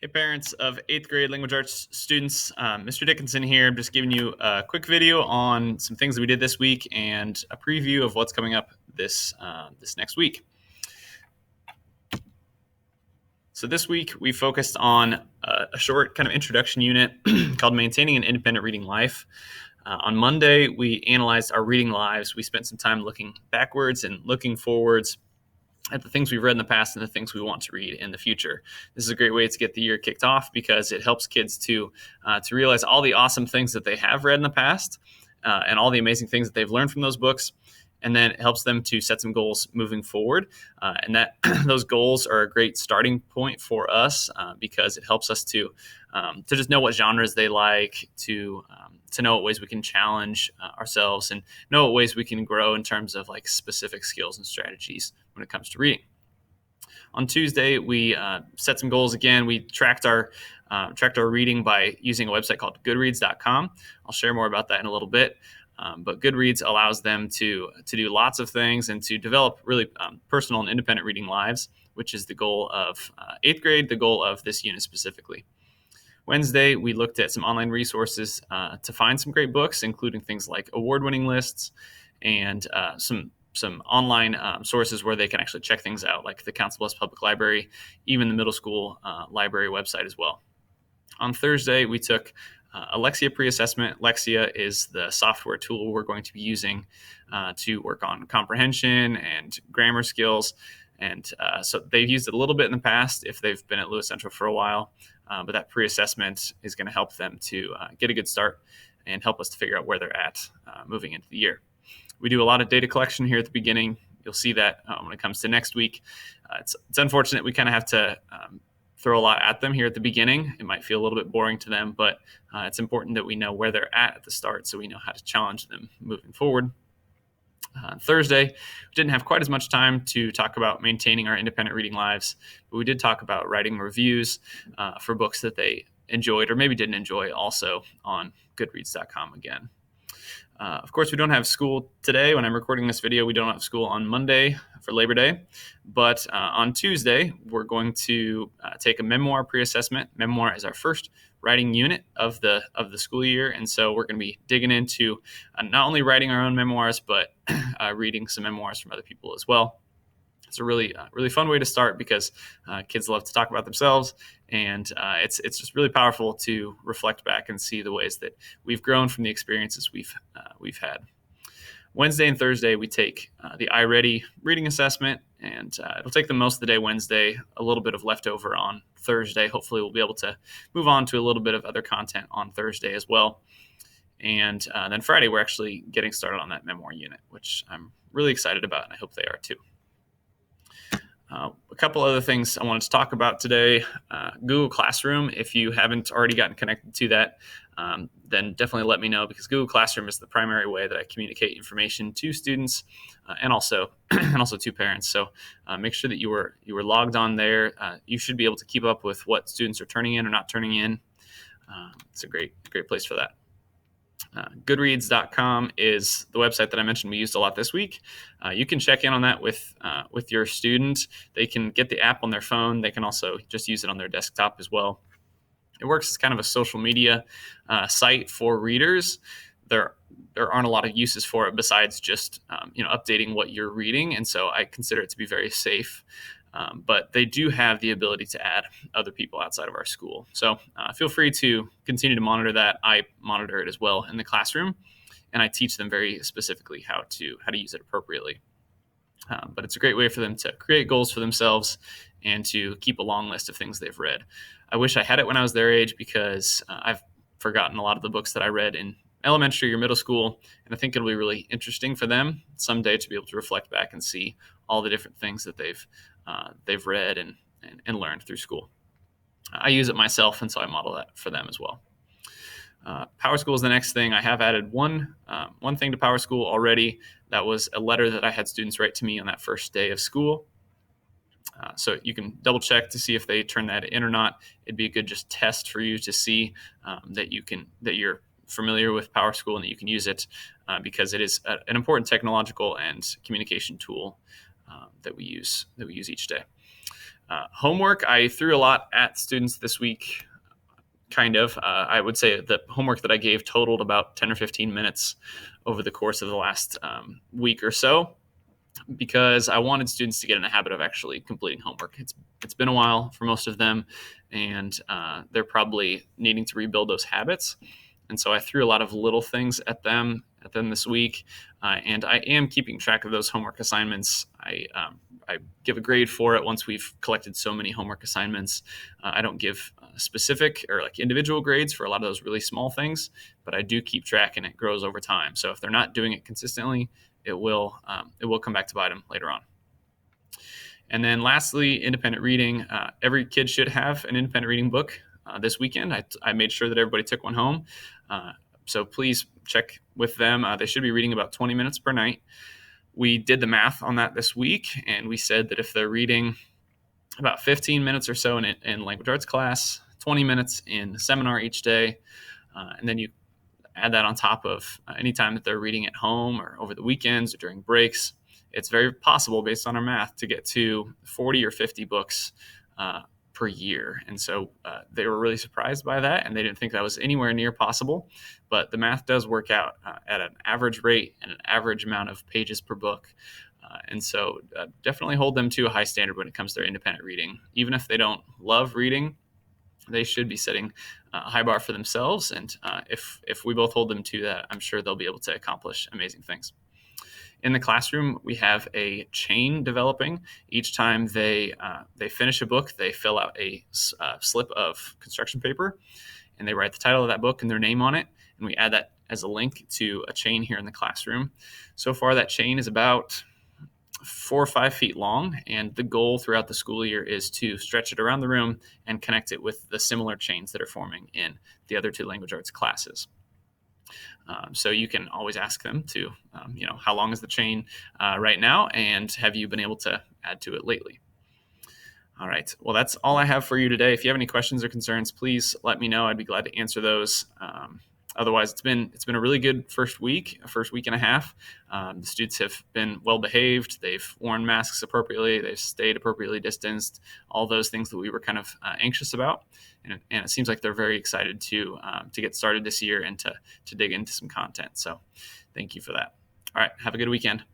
Hey, parents of 8th grade language arts students. Mr. Dickinson here. I'm just giving you a quick video on some things that we did this week and a preview of what's coming up this next week. So this week we focused on a short kind of introduction unit called Maintaining an Independent Reading Life. On Monday, we analyzed our reading lives. We spent some time looking backwards and looking forwards at the things we've read in the past and the things we want to read in the future. This is a great way to get the year kicked off because it helps kids to realize all the awesome things that they have read in the past and all the amazing things that they've learned from those books. And then it helps them to set some goals moving forward. And that those goals are a great starting point for us because it helps us to just know what genres they like, to know what ways we can challenge ourselves and know what ways we can grow in terms of like specific skills and strategies when it comes to reading. On Tuesday, we set some goals again. We tracked our reading by using a website called Goodreads.com. I'll share more about that in a little bit. But Goodreads allows them to do lots of things and to develop really personal and independent reading lives, which is the goal of 8th grade, the goal of this unit specifically. Wednesday, we looked at some online resources to find some great books, including things like award-winning lists and some online sources where they can actually check things out, like the Council Bluffs Public Library, even the middle school library website as well. On Thursday, we took a Lexia pre-assessment. Lexia is the software tool we're going to be using to work on comprehension and grammar skills. And so they've used it a little bit in the past if they've been at Lewis Central for a while. But that pre-assessment is going to help them to get a good start and help us to figure out where they're at moving into the year. We do a lot of data collection here at the beginning. You'll see that when it comes to next week. It's unfortunate we kind of have to throw a lot at them here at the beginning. It might feel a little bit boring to them, but it's important that we know where they're at the start so we know how to challenge them moving forward. Thursday, we didn't have quite as much time to talk about maintaining our independent reading lives, but we did talk about writing reviews for books that they enjoyed or maybe didn't enjoy also on Goodreads.com again. Of course, we don't have school today. When I'm recording this video, we don't have school on Monday for Labor Day. But on Tuesday, we're going to take a memoir pre-assessment. Memoir is our first writing unit of the school year. And so we're going to be digging into not only writing our own memoirs, but reading some memoirs from other people as well. It's a really fun way to start because kids love to talk about themselves, and it's just really powerful to reflect back and see the ways that we've grown from the experiences we've had. Wednesday and Thursday, we take the iReady reading assessment, and it'll take them most of the day Wednesday, a little bit of leftover on Thursday. Hopefully, we'll be able to move on to a little bit of other content on Thursday as well. And then Friday, we're actually getting started on that memoir unit, which I'm really excited about, and I hope they are too. A couple other things I wanted to talk about today. Google Classroom, if you haven't already gotten connected to that, then definitely let me know, because Google Classroom is the primary way that I communicate information to students and also to parents. So make sure that you were logged on there. You should be able to keep up with what students are turning in or not turning in. It's a great place for that. Goodreads.com is the website that I mentioned we used a lot this week. You can check in on that with your student. They can get the app on their phone. They can also just use it on their desktop as well. It works as kind of a social media site for readers. There aren't a lot of uses for it besides just updating what you're reading, and so I consider it to be very safe. But they do have the ability to add other people outside of our school. So feel free to continue to monitor that. I monitor it as well in the classroom, and I teach them very specifically how to use it appropriately. But it's a great way for them to create goals for themselves and to keep a long list of things they've read. I wish I had it when I was their age, because I've forgotten a lot of the books that I read in elementary or middle school, and I think it'll be really interesting for them someday to be able to reflect back and see all the different things that they've read and learned through school. I use it myself, and so I model that for them as well. PowerSchool is the next thing. I have added one thing to PowerSchool already. That was a letter that I had students write to me on that first day of school. So you can double check to see if they turn that in or not. It'd be a good just test for you to see that you're familiar with PowerSchool and that you can use it, because it is an important technological and communication tool that we use each day. Homework, I threw a lot at students this week. Kind of. I would say the homework that I gave totaled about 10 or 15 minutes over the course of the last week or so, because I wanted students to get in the habit of actually completing homework. It's been a while for most of them, and they're probably needing to rebuild those habits. And so I threw a lot of little things at them this week, and I am keeping track of those homework assignments. I give a grade for it once we've collected so many homework assignments. I don't give specific or like individual grades for a lot of those really small things, but I do keep track, and it grows over time. So if they're not doing it consistently, it will come back to bite them later on. And then lastly, independent reading. Every kid should have an independent reading book. This weekend, I made sure that everybody took one home. So please check with them. They should be reading about 20 minutes per night. We did the math on that this week, and we said that if they're reading about 15 minutes or so in language arts class, 20 minutes in seminar each day, and then you add that on top of any time that they're reading at home or over the weekends or during breaks, it's very possible, based on our math, to get to 40 or 50 books per year. And so they were really surprised by that, and they didn't think that was anywhere near possible. But the math does work out at an average rate and an average amount of pages per book. And so definitely hold them to a high standard when it comes to their independent reading. Even if they don't love reading, they should be setting a high bar for themselves. And if we both hold them to that, I'm sure they'll be able to accomplish amazing things. In the classroom, we have a chain developing. Each time they finish a book, they fill out a slip of construction paper, and they write the title of that book and their name on it. And we add that as a link to a chain here in the classroom. So far, that chain is about 4 or 5 feet long, and the goal throughout the school year is to stretch it around the room and connect it with the similar chains that are forming in the other 2 language arts classes. So you can always ask them to, how long is the chain right now, and have you been able to add to it lately? All right. Well, that's all I have for you today. If you have any questions or concerns, please let me know. I'd be glad to answer those. Otherwise, it's been a really good first week and a half. The students have been well behaved. They've worn masks appropriately. They've stayed appropriately distanced. All those things that we were kind of anxious about, and it seems like they're very excited to get started this year and to dig into some content. So, thank you for that. All right, have a good weekend.